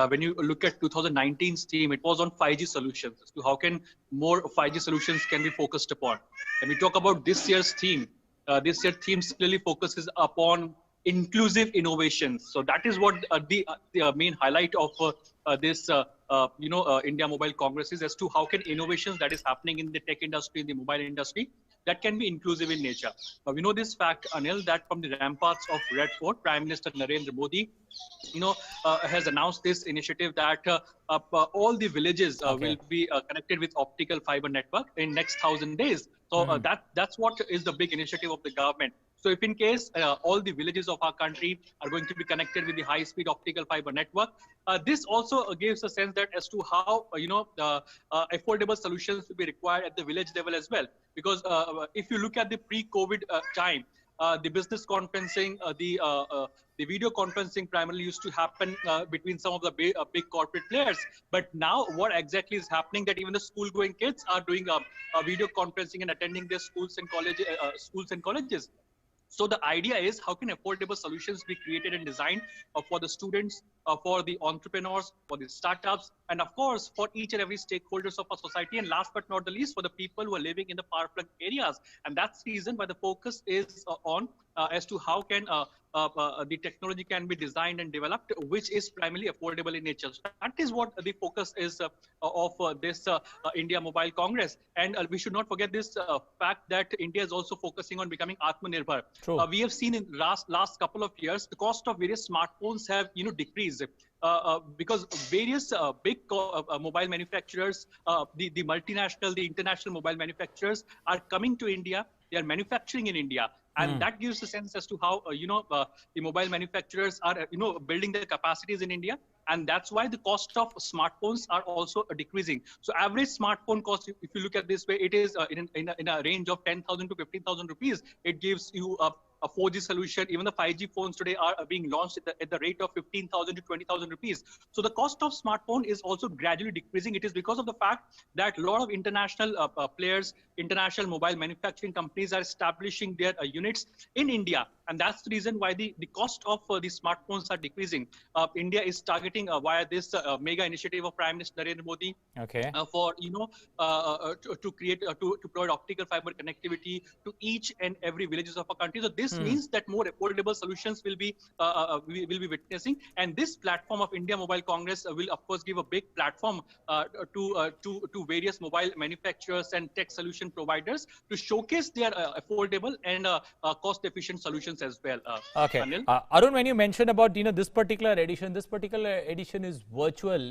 when you look at 2019's theme, it was on 5G solutions, as to how can more 5G solutions can be focused upon. When we talk about this year's theme clearly focuses upon inclusive innovations. So that is what the main highlight of this India Mobile Congress is, as to how can innovations that is happening in the tech industry, in the mobile industry, that can be inclusive in nature. We know this fact, Anil, that from the ramparts of Red Fort, Prime Minister Narendra Modi, has announced this initiative that all the villages will be connected with optical fiber network in next 1,000 days. So that's what is the big initiative of the government. So if in case all the villages of our country are going to be connected with the high-speed optical fiber network, this also gives a sense that as to how affordable solutions will be required at the village level as well. Because if you look at the pre-COVID time, the business conferencing, the video conferencing primarily used to happen between some of the big corporate players. But now what exactly is happening, that even the school-going kids are doing video conferencing and attending their schools and colleges. So the idea is, how can affordable solutions be created and designed for the students, for the entrepreneurs, for the startups, and of course for each and every stakeholders of our society, and last but not the least, for the people who are living in the far-flung areas. And that's the reason why the focus is on as to how can the technology can be designed and developed, which is primarily affordable in nature. So that is what the focus is of this India Mobile Congress. And we should not forget this fact that India is also focusing on becoming Atmanirbhar. We have seen in last couple of years, the cost of various smartphones have decreased. Because various big mobile manufacturers, the multinational, the international mobile manufacturers are coming to India. They are manufacturing in India. And that gives a sense as to how, the mobile manufacturers are, building their capacities in India. And that's why the cost of smartphones are also decreasing. So average smartphone cost, if you look at this way, it is in a range of 10,000 to 15,000 rupees. It gives you a 4G solution. Even the 5G phones today are being launched at the rate of 15,000 to 20,000 rupees. So the cost of smartphone is also gradually decreasing. It is because of the fact that a lot of international players, international mobile manufacturing companies are establishing their units in India. And that's the reason why the cost of the smartphones are decreasing. India is targeting via this mega initiative of Prime Minister Narendra Modi for to create to provide optical fiber connectivity to each and every villages of our country. So this means that more affordable solutions will be witnessing, and this platform of India Mobile Congress will of course give a big platform to various mobile manufacturers and tech solution providers to showcase their affordable and cost efficient solutions as well. Anil? Arun, when you mentioned about this particular edition is virtual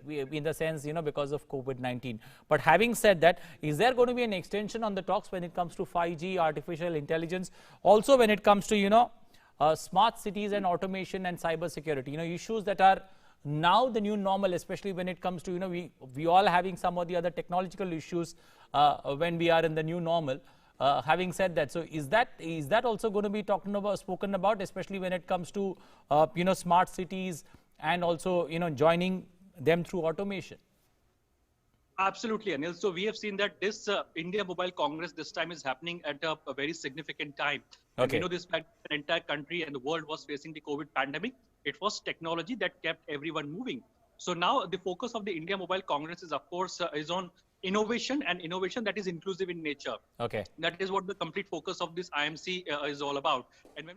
in the sense because of COVID-19. But having said that, is there going to be an extension on the talks when it comes to 5G, artificial intelligence, also when it comes to smart cities and automation and cyber security, issues that are now the new normal, especially when it comes to we all having some of the other technological issues when we are in the new normal. Having said that, so is that also going to be spoken about, especially when it comes to smart cities and also joining them through automation? Absolutely, Anil. So we have seen that this India Mobile Congress this time is happening at a very significant time. And we know this fact, the entire country and the world was facing the COVID pandemic. It was technology that kept everyone moving. So now the focus of the India Mobile Congress is, of course, is on innovation, and innovation that is inclusive in nature. That is what the complete focus of this IMC is all about. And when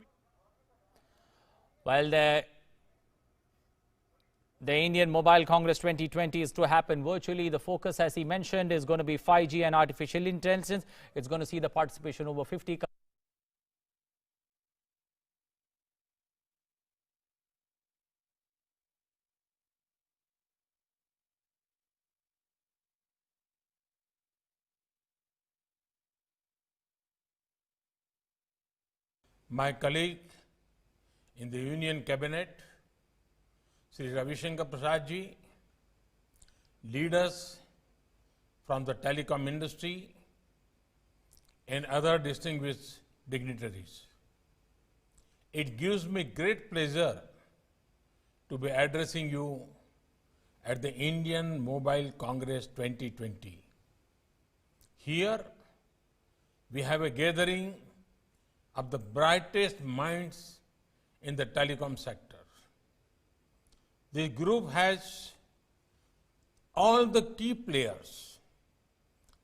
while the Indian Mobile Congress 2020 is to happen virtually, the focus, as he mentioned, is going to be 5G and artificial intelligence. It's going to see the participation over 50 countries. My colleague in the Union Cabinet, Sri Ravi Shankar Prasad ji, leaders from the telecom industry, and other distinguished dignitaries. It gives me great pleasure to be addressing you at the Indian Mobile Congress 2020. Here, we have a gathering of the brightest minds in the telecom sector. This group has all the key players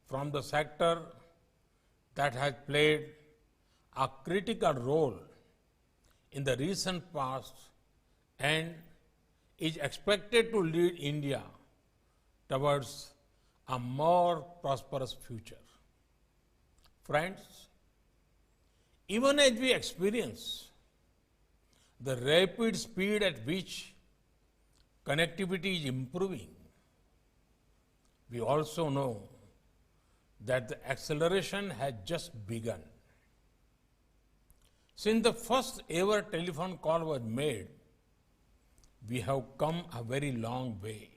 from the sector that has played a critical role in the recent past and is expected to lead India towards a more prosperous future. Friends, even as we experience the rapid speed at which connectivity is improving, we also know that the acceleration has just begun. Since the first ever telephone call was made, we have come a very long way.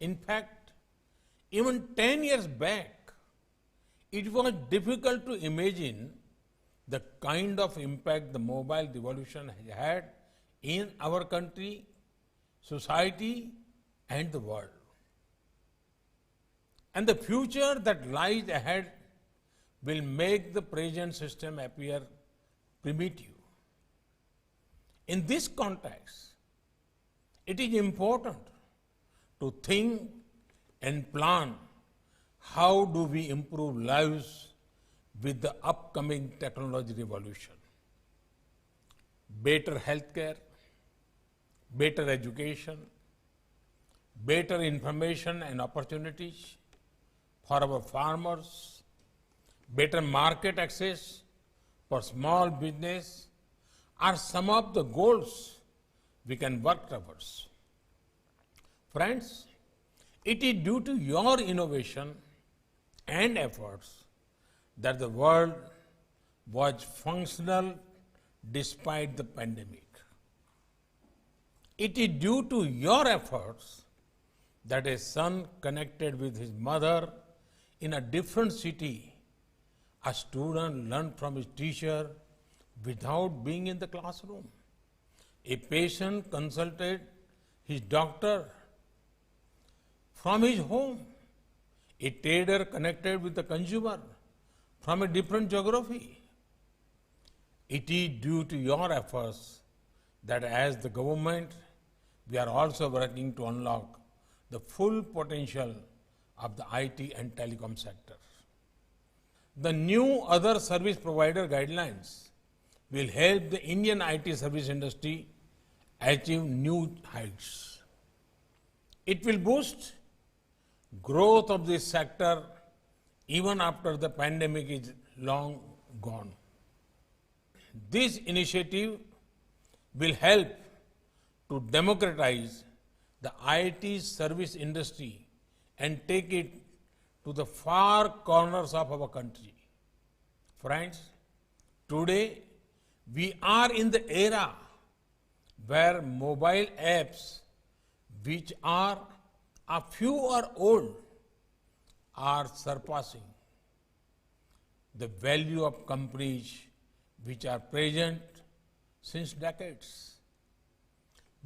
In fact, even 10 years back, it was difficult to imagine the kind of impact the mobile revolution has had in our country, society, and the world. And the future that lies ahead will make the present system appear primitive. In this context, it is important to think and plan how do we improve lives with the upcoming technology revolution. Better healthcare, better education, better information and opportunities for our farmers, better market access for small business are some of the goals we can work towards. Friends, it is due to your innovation and efforts that the world was functional despite the pandemic. It is due to your efforts that a son connected with his mother in a different city, a student learned from his teacher without being in the classroom. A patient consulted his doctor from his home. A trader connected with the consumer from a different geography. It is due to your efforts that as the government, we are also working to unlock the full potential of the IT and telecom sector. The new other service provider guidelines will help the Indian IT service industry achieve new heights. It will boost growth of this sector even after the pandemic is long gone. This initiative will help to democratize the IT service industry and take it to the far corners of our country. Friends, today we are in the era where mobile apps, which are a few are old, are surpassing the value of companies which are present since decades.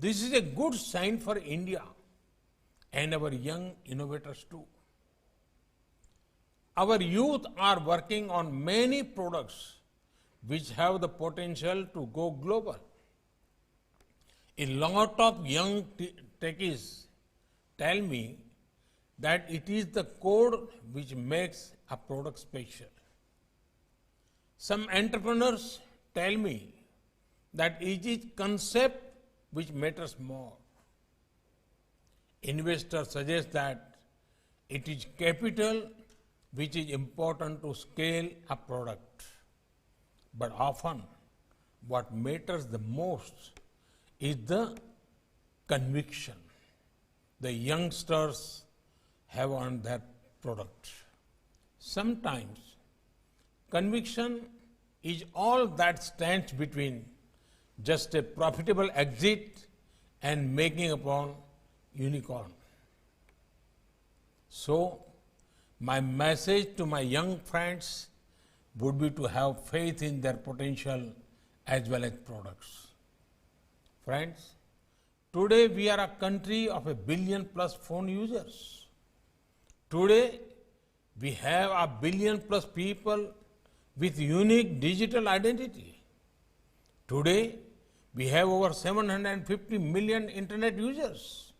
This is a good sign for India and our young innovators too. Our youth are working on many products which have the potential to go global. A lot of young techies tell me that it is the code which makes a product special. Some entrepreneurs tell me that it is concept which matters more. Investors suggest that it is capital which is important to scale a product. But often what matters the most is the conviction the youngsters have on their product. Sometimes conviction is all that stands between just a profitable exit and making upon unicorn. So, my message to my young friends would be to have faith in their potential as well as products. Friends, today we are a country of 1 billion plus phone users. Today we have 1 billion plus people with unique digital identity. Today We have over 750 million internet users.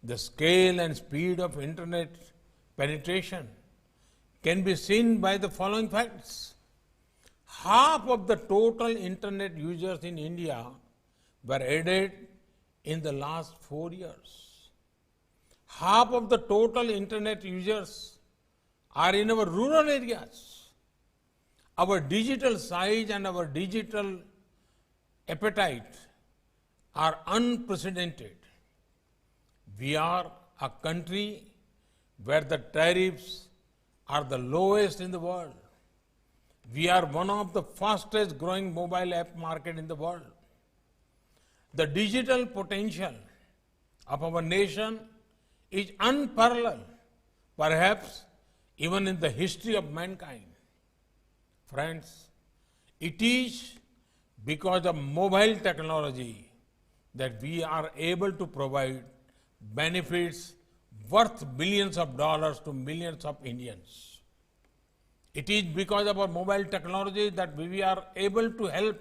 The scale and speed of internet penetration can be seen by the following facts. Half of the total internet users in India were added in the last 4 years. Half of the total internet users are in our rural areas. Our digital size and our digital appetite are unprecedented. We are a country where the tariffs are the lowest in the world. We are one of the fastest growing mobile app market in the world. The digital potential of our nation is unparalleled, perhaps even in the history of mankind. Friends, it is because of mobile technology that we are able to provide benefits worth billions of dollars to millions of Indians. It is because of our mobile technology that we are able to help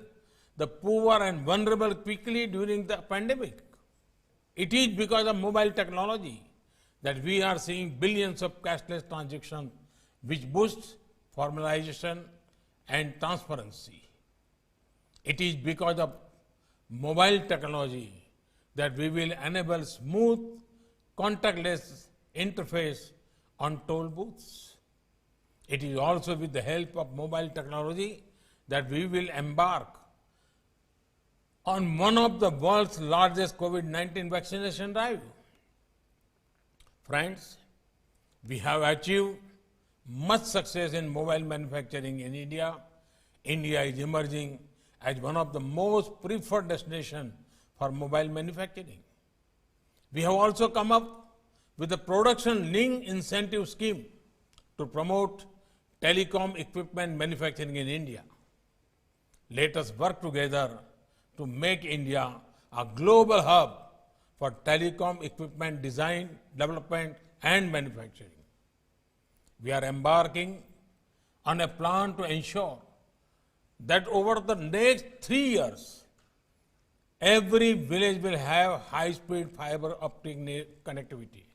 the poor and vulnerable quickly during the pandemic. It is because of mobile technology that we are seeing billions of cashless transactions which boosts formalization and transparency. It is because of mobile technology that we will enable smooth, contactless interface on toll booths. It is also with the help of mobile technology that we will embark on one of the world's largest COVID-19 vaccination drive. Friends, we have achieved much success in mobile manufacturing in India. India is emerging as one of the most preferred destinations for mobile manufacturing. We have also come up with a production-linked incentive scheme to promote telecom equipment manufacturing in India. Let us work together to make India a global hub for telecom equipment design, development, and manufacturing. We are embarking on a plan to ensure that over the next 3 years, every village will have high-speed fiber optic connectivity.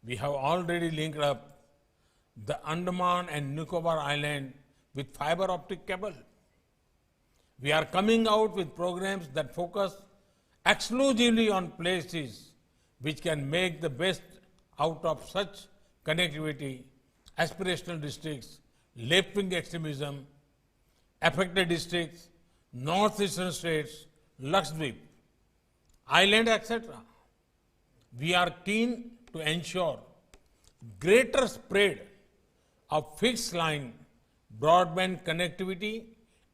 We have already linked up the Andaman and Nicobar Island with fiber optic cable. We are coming out with programs that focus exclusively on places which can make the best out of such connectivity: aspirational districts, left-wing extremism, affected districts, northeastern states, Lakshadweep, island, etc. We are keen to ensure greater spread of fixed line broadband connectivity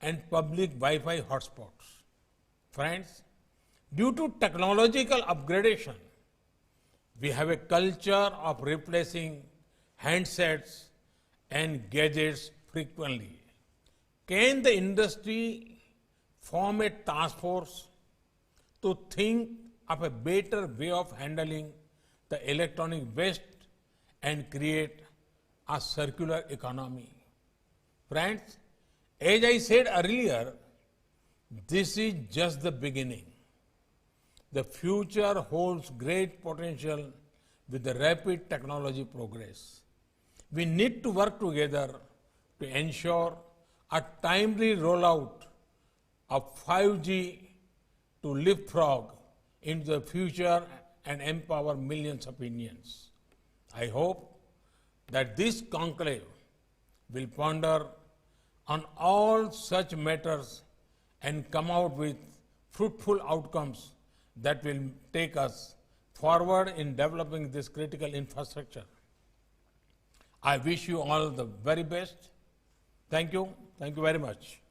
and public Wi-Fi hotspots. Friends, due to technological upgradation, we have a culture of replacing handsets and gadgets frequently. Can the industry form a task force to think of a better way of handling the electronic waste and create a circular economy? Friends, as I said earlier, this is just the beginning. The future holds great potential with the rapid technology progress. We need to work together to ensure a timely rollout of 5G to leapfrog into the future and empower millions of Indians. I hope that this conclave will ponder on all such matters and come out with fruitful outcomes that will take us forward in developing this critical infrastructure. I wish you all the very best. Thank you. Thank you very much.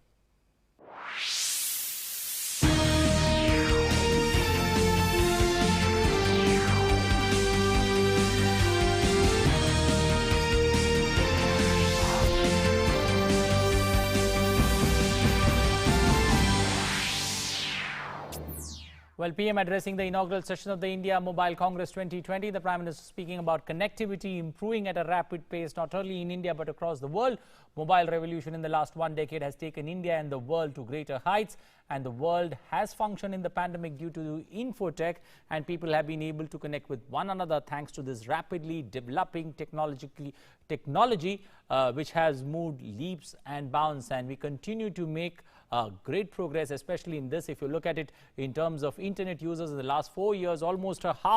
Well, PM addressing the inaugural session of the India Mobile Congress 2020, the Prime Minister speaking about connectivity improving at a rapid pace, not only in India but across the world. Mobile revolution in the last 1 decade has taken India and the world to greater heights. and the world has functioned in the pandemic due to infotech, and people have been able to connect with one another thanks to this rapidly developing technology which has moved leaps and bounds, and we continue to make great progress, especially in this. If you look at it in terms of internet users in the last 4 years, almost a half